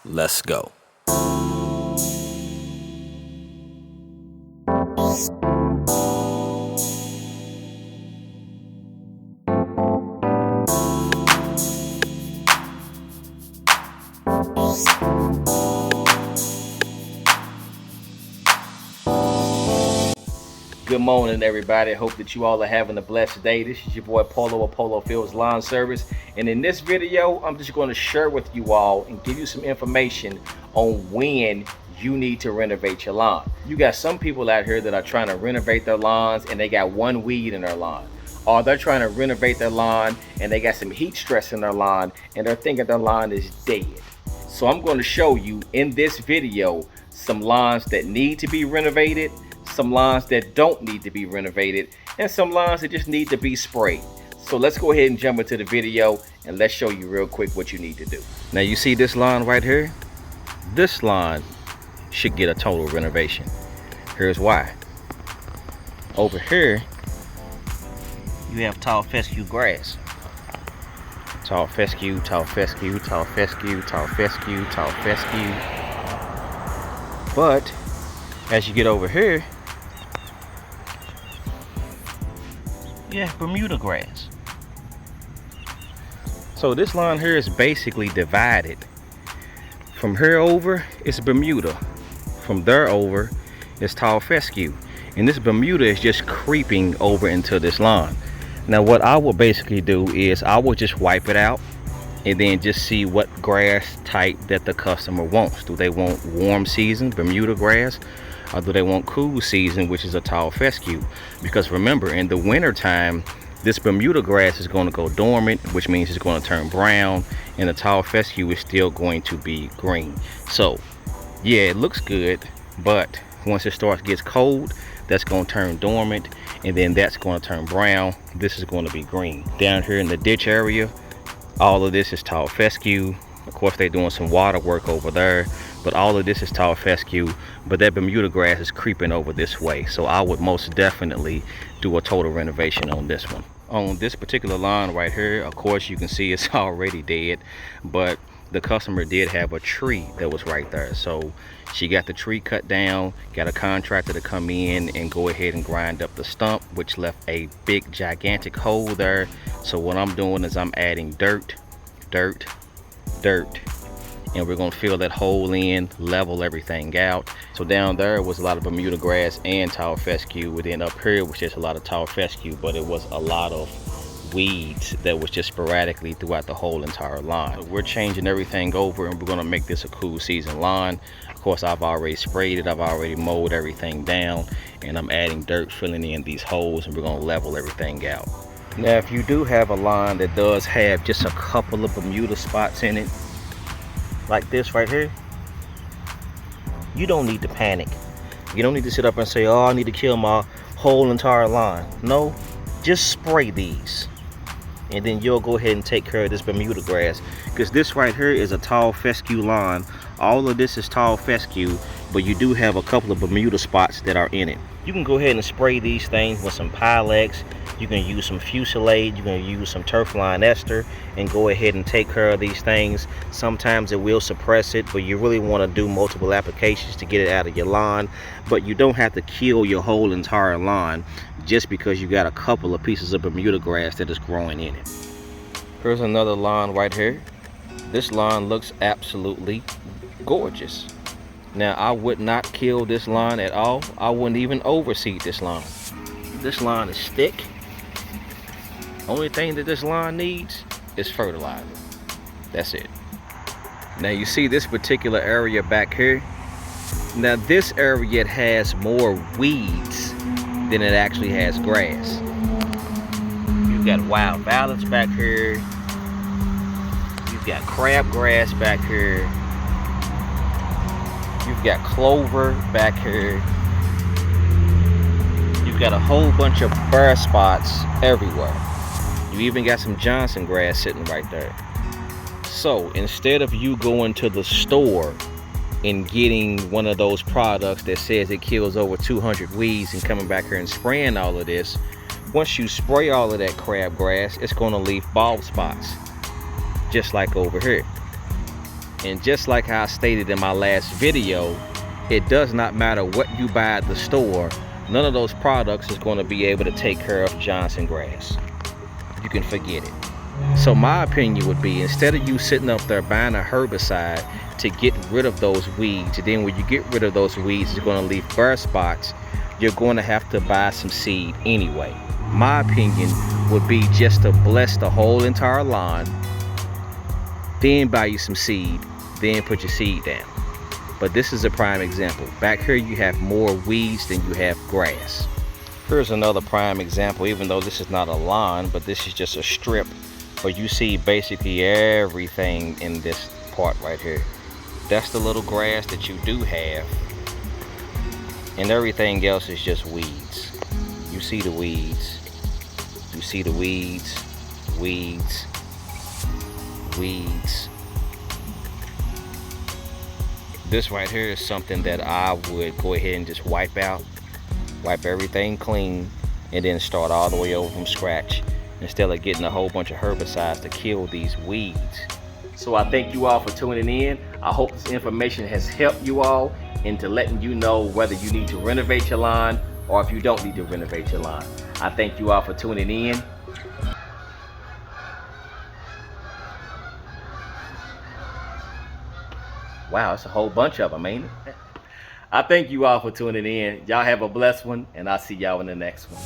Let's go. Good morning, everybody. Hope that you all are having a blessed day. This is your boy Polo of Polo Fields Lawn Service, and in this video I'm just going to share with you all and give you some information on when you need to renovate your lawn. You got some people out here that are trying to renovate their lawns and they got one weed in their lawn, or they're trying to renovate their lawn and they got some heat stress in their lawn and they're thinking their lawn is dead. So I'm going to show you in this video some lawns that need to be renovated, some lawns that don't need to be renovated, and some lawns that just need to be sprayed. So let's go ahead and jump into the video and let's show you real quick what you need to do. Now you see this lawn right here? This lawn should get a total renovation. Here's why. Over here you have tall fescue grass. Tall fescue, tall fescue, tall fescue, tall fescue, tall fescue. But as you get over here, yeah, Bermuda grass. So this lawn here is basically divided. From here over, it's Bermuda. From there over, it's tall fescue. And this Bermuda is just creeping over into this lawn. Now what I will basically do is I will just wipe it out and then just see what grass type that the customer wants. Do they want warm season Bermuda grass, or do they want cool season, which is a tall fescue? Because remember, in the winter time, this Bermuda grass is going to go dormant, which means it's going to turn brown, and the tall fescue is still going to be green. So yeah, it looks good, but once it gets cold, that's going to turn dormant, and then that's going to turn brown. This is going to be green. Down here in the ditch area, all of this is tall fescue. Of course, they're doing some water work over there, but all of this is tall fescue. But that Bermuda grass is creeping over this way, so I would most definitely do a total renovation on this one. On this particular lawn right here, of course, you can see it's already dead, but the customer did have a tree that was right there. So she got the tree cut down, got a contractor to come in and go ahead and grind up the stump, which left a big gigantic hole there. So what I'm doing is I'm adding dirt, and we're gonna fill that hole in, level everything out. So down there was a lot of Bermuda grass and tall fescue, and then up here was just a lot of tall fescue, but it was a lot of weeds that was just sporadically throughout the whole entire lawn. So we're changing everything over and we're gonna make this a cool season lawn. Of course, I've already sprayed it, I've already mowed everything down, and I'm adding dirt, filling in these holes, and we're gonna level everything out. Now if you do have a lawn that does have just a couple of Bermuda spots in it, like this right here, you don't need to panic. You don't need to sit up and say, oh, I need to kill my whole entire lawn. No, just spray these, and then you'll go ahead and take care of this Bermuda grass, because this right here is a tall fescue lawn. All of this is tall fescue, but you do have a couple of Bermuda spots that are in it. You can go ahead and spray these things with some Pilex. You can use some Fungicide, you can use some Turfline ester, and go ahead and take care of these things. Sometimes it will suppress it, but you really want to do multiple applications to get it out of your lawn. But you don't have to kill your whole entire lawn just because you got a couple of pieces of Bermuda grass that is growing in it. Here's another lawn right here. This lawn looks absolutely gorgeous. Now I would not kill this lawn at all. I wouldn't even overseed this lawn. This lawn is thick. Only thing that this lawn needs is fertilizer. That's it. Now you see this particular area back here. Now this area has more weeds than it actually has grass. You've got wild violets back here. You've got crabgrass back here. You've got clover back here. You've got a whole bunch of bare spots everywhere. You even got some Johnson grass sitting right there. So instead of you going to the store and getting one of those products that says it kills over 200 weeds and coming back here and spraying all of this, once you spray all of that crabgrass, it's going to leave bald spots, just like over here. And just like I stated in my last video, it does not matter what you buy at the store, none of those products is going to be able to take care of Johnson grass. You can forget it. So my opinion would be, instead of you sitting up there buying a herbicide to get rid of those weeds, and then when you get rid of those weeds, it's going to leave bare spots, you're going to have to buy some seed anyway. My opinion would be just to bless the whole entire lawn, then buy you some seed, then put your seed down. But this is a prime example. Back here you have more weeds than you have grass. Here's another prime example, even though this is not a lawn, but this is just a strip where you see basically everything in this part right here. That's the little grass that you do have, and everything else is just weeds. You see the weeds, you see the weeds, weeds, weeds. This right here is something that I would go ahead and just wipe out, wipe everything clean, and then start all the way over from scratch, instead of getting a whole bunch of herbicides to kill these weeds. So I thank you all for tuning in. I hope this information has helped you all into letting you know whether you need to renovate your lawn or if you don't need to renovate your lawn. I thank you all for tuning in. Wow, it's a whole bunch of them, ain't it? I thank you all for tuning in. Y'all have a blessed one, and I'll see y'all in the next one.